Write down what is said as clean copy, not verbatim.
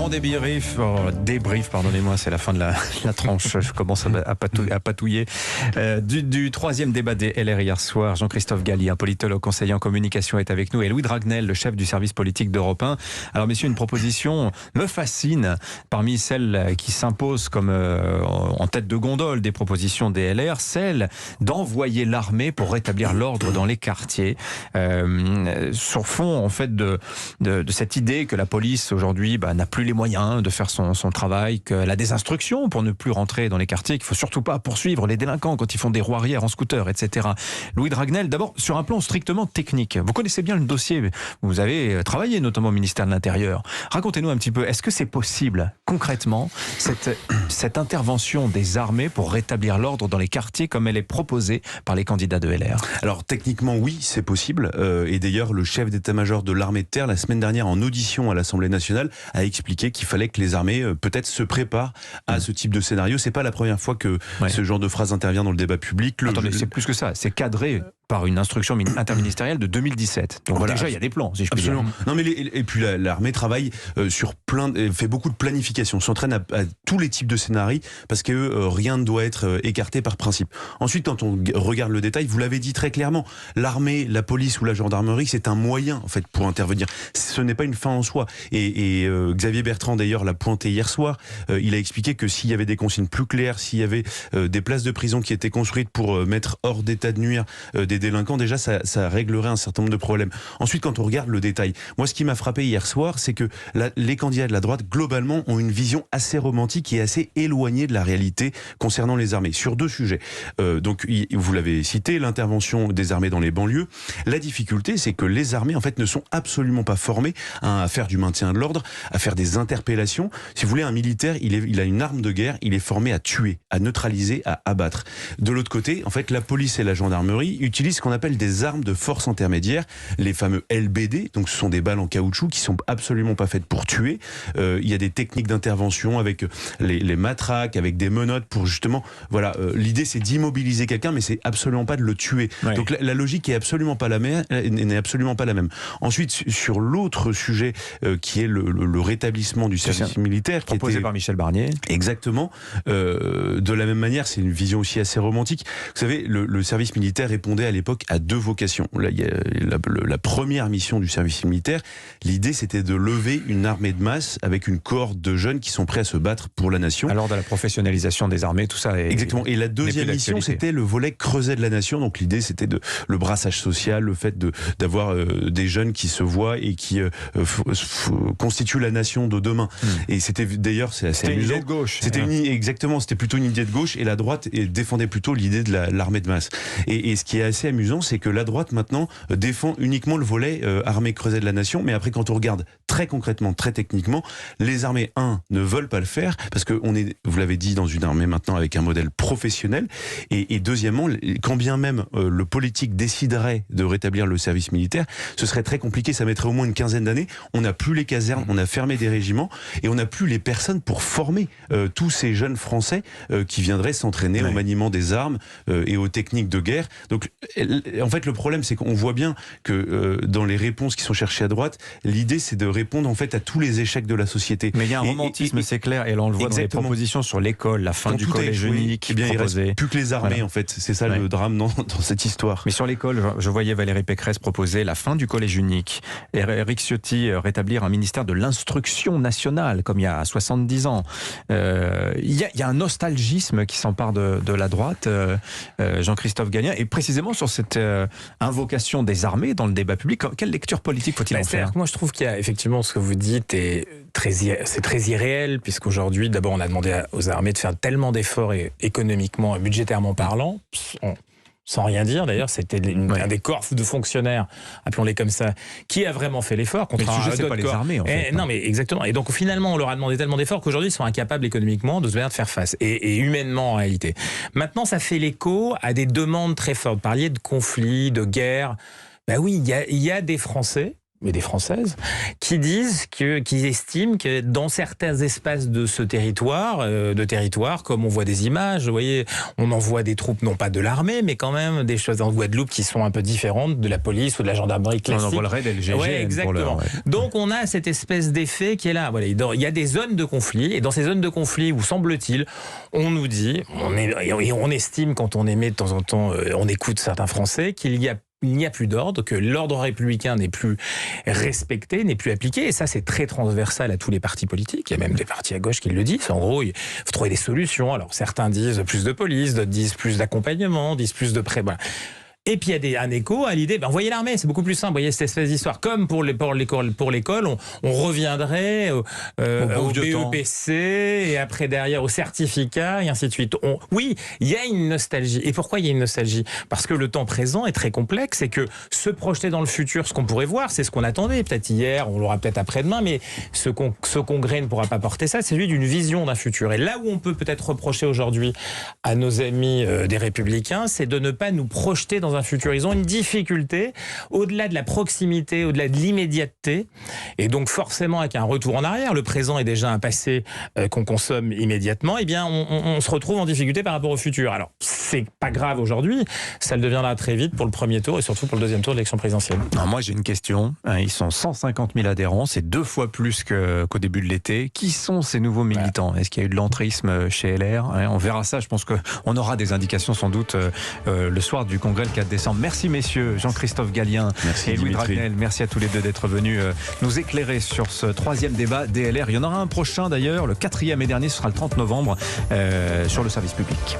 grand débrief, pardonnez-moi, c'est la fin de la tranche, je commence à patouiller. Du troisième débat des LR hier soir, Jean-Christophe Galli, un politologue conseiller en communication, est avec nous, et Louis Dragnel, le chef du service politique d'Europe 1. Alors messieurs, une proposition me fascine parmi celles qui s'imposent comme en tête de gondole des propositions des LR, celle d'envoyer l'armée pour rétablir l'ordre dans les quartiers. Sur fond en fait de cette idée que la police aujourd'hui n'a plus les moyens de faire son travail, qu'elle a des instructions pour ne plus rentrer dans les quartiers, qu'il ne faut surtout pas poursuivre les délinquants quand ils font des roues arrière en scooter, etc. Louis Dragnel, d'abord sur un plan strictement technique, vous connaissez bien le dossier, vous avez travaillé notamment au ministère de l'Intérieur. Racontez-nous un petit peu, est-ce que c'est possible concrètement cette intervention des armées pour rétablir l'ordre dans les quartiers comme elle est proposée par les candidats de LR? Alors techniquement oui, c'est possible, et d'ailleurs le chef d'état-major de l'armée de terre la semaine dernière en audition à l'Assemblée nationale a expliqué qu'il fallait que les armées peut-être se préparent à ce type de scénario. C'est pas la première fois que ce genre de phrase intervient dans le débat public. Attendez, c'est plus que ça, c'est cadré par une instruction interministérielle de 2017. Donc voilà, déjà il y a des plans, si je puis dire. Non mais et puis l'armée travaille sur fait beaucoup de planification, s'entraîne à tous les types de scénarios parce que rien ne doit être écarté par principe. Ensuite, quand on regarde le détail, vous l'avez dit très clairement, l'armée, la police ou la gendarmerie, c'est un moyen en fait pour intervenir. Ce n'est pas une fin en soi. Et Xavier Bertrand d'ailleurs l'a pointé hier soir. Il a expliqué que s'il y avait des consignes plus claires, s'il y avait des places de prison qui étaient construites pour mettre hors d'état de nuire des délinquants, déjà ça réglerait un certain nombre de problèmes. Ensuite, quand on regarde le détail, moi ce qui m'a frappé hier soir, c'est que les candidats de la droite globalement ont une vision assez romantique et assez éloignée de la réalité concernant les armées sur deux sujets. Donc vous l'avez cité, l'intervention des armées dans les banlieues. La difficulté, c'est que les armées en fait ne sont absolument pas formées à faire du maintien de l'ordre, à faire des interpellations. Si vous voulez, un militaire, il a une arme de guerre, il est formé à tuer, à neutraliser, à abattre. De l'autre côté, en fait, la police et la gendarmerie utilisent ce qu'on appelle des armes de force intermédiaire, les fameux LBD, donc ce sont des balles en caoutchouc qui sont absolument pas faites pour tuer. Il y a des techniques d'intervention avec les matraques, avec des menottes pour justement, voilà, l'idée c'est d'immobiliser quelqu'un, mais c'est absolument pas de le tuer. Ouais. Donc la logique est absolument pas la même, n'est absolument pas la même. Ensuite, sur l'autre sujet qui est le rétablissement du service militaire, proposé par Michel Barnier. Exactement. De la même manière, c'est une vision aussi assez romantique. Vous savez, le service militaire répondait à l'époque à deux vocations. Là, il y a la première mission du service militaire, l'idée c'était de lever une armée de masse avec une cohorte de jeunes qui sont prêts à se battre pour la nation. Alors de la professionnalisation des armées, tout ça est... Exactement. Et la deuxième mission, c'était le volet creuset de la nation. Donc l'idée c'était le brassage social, le fait d'avoir des jeunes qui se voient et qui constituent la nation de demain. Et c'était d'ailleurs, c'est assez amusant. C'était une idée de gauche. Exactement, c'était plutôt une idée de gauche et la droite défendait plutôt l'idée de l'armée de masse. Et ce qui est assez amusant, c'est que la droite maintenant défend uniquement le volet armée creuset de la nation, mais après quand on regarde très concrètement, très techniquement, les armées ne veulent pas le faire parce que on est, vous l'avez dit, dans une armée maintenant avec un modèle professionnel, et deuxièmement, quand bien même le politique déciderait de rétablir le service militaire, ce serait très compliqué, ça mettrait au moins une quinzaine d'années. On n'a plus les casernes, on a fermé des régiments et on n'a plus les personnes pour former tous ces jeunes Français qui viendraient s'entraîner au maniement des armes et aux techniques de guerre. Donc en fait le problème c'est qu'on voit bien que dans les réponses qui sont cherchées à droite, l'idée c'est de répondre en fait à tous les échecs de la société. Mais il y a un romantisme, c'est clair, et là on le voit dans les propositions sur l'école, la fin du collège unique. Eh bien, il reste plus que les armées en fait, c'est ça le drame dans cette histoire. Mais sur l'école, je voyais Valérie Pécresse proposer la fin du collège unique, et Éric Ciotti rétablir un ministère de l'instruction nationale comme il y a 70 ans. Il y a un nostalgisme qui s'empare de la droite, Jean-Christophe Galli, et précisément sur cette invocation des armées dans le débat public. Quelle lecture politique faut-il en faire? Moi je trouve qu'il y a effectivement ce que vous dites c'est très irréel, puisqu'aujourd'hui d'abord on a demandé aux armées de faire tellement d'efforts économiquement et budgétairement parlant, sans rien dire d'ailleurs, c'était un des corps de fonctionnaires, appelons-les comme ça, qui a vraiment fait l'effort. Mais le sujet, c'est pas les armées en fait. Non mais exactement. Et donc finalement on leur a demandé tellement d'efforts qu'aujourd'hui ils sont incapables économiquement de faire face, et humainement en réalité. Maintenant ça fait l'écho à des demandes très fortes. Vous parliez de conflits, de guerres. Ben oui, il y a des Français mais des Françaises, qui estiment que dans certains espaces de ce territoire, comme on voit des images, vous voyez, on envoie des troupes, non pas de l'armée, mais quand même des choses en Guadeloupe qui sont un peu différentes de la police ou de la gendarmerie classique. On envoie le raid LGG. Ouais, exactement. Donc on a cette espèce d'effet qui est là. Voilà, il y a des zones de conflit, et dans ces zones de conflit où, semble-t-il, on nous dit, on estime quand on émet de temps en temps, on écoute certains Français, qu'il n'y a plus d'ordre, que l'ordre républicain n'est plus respecté, n'est plus appliqué. Et ça, c'est très transversal à tous les partis politiques. Il y a même des partis à gauche qui le disent. En gros, il faut trouver des solutions. Alors, certains disent plus de police, d'autres disent plus d'accompagnement, disent plus de prêts. Voilà. Et puis il y a un écho à l'idée, envoyez l'armée, c'est beaucoup plus simple. Vous voyez cette espèce d'histoire. Comme pour l'école, on reviendrait au BEPC et après derrière au certificat et ainsi de suite. Oui, il y a une nostalgie. Et pourquoi il y a une nostalgie ? Parce que le temps présent est très complexe et que se projeter dans le futur, ce qu'on pourrait voir, c'est ce qu'on attendait peut-être hier, on l'aura peut-être après-demain, mais ce congrès ne pourra pas porter ça, c'est celui d'une vision d'un futur. Et là où on peut peut-être reprocher aujourd'hui à nos amis des Républicains, c'est de ne pas nous projeter dans un futur. Ils ont une difficulté au-delà de la proximité, au-delà de l'immédiateté, et donc forcément avec un retour en arrière, le présent est déjà un passé qu'on consomme immédiatement, eh bien on se retrouve en difficulté par rapport au futur. Alors c'est pas grave aujourd'hui, ça le deviendra très vite pour le premier tour et surtout pour le deuxième tour de l'élection présidentielle. Alors moi j'ai une question, ils sont 150 000 adhérents, c'est 2 fois plus qu'au début de l'été. Qui sont ces nouveaux militants ? Est-ce qu'il y a eu de l'entrisme chez LR ? On verra ça, je pense qu'on aura des indications sans doute le soir du congrès le 4 décembre. Merci messieurs, Jean-Christophe Gallien et Louis Dragnel. Merci à tous les deux d'être venus nous éclairer sur ce 3e débat DLR. Il y en aura un prochain d'ailleurs, le 4e et dernier, ce sera le 30 novembre sur le service public.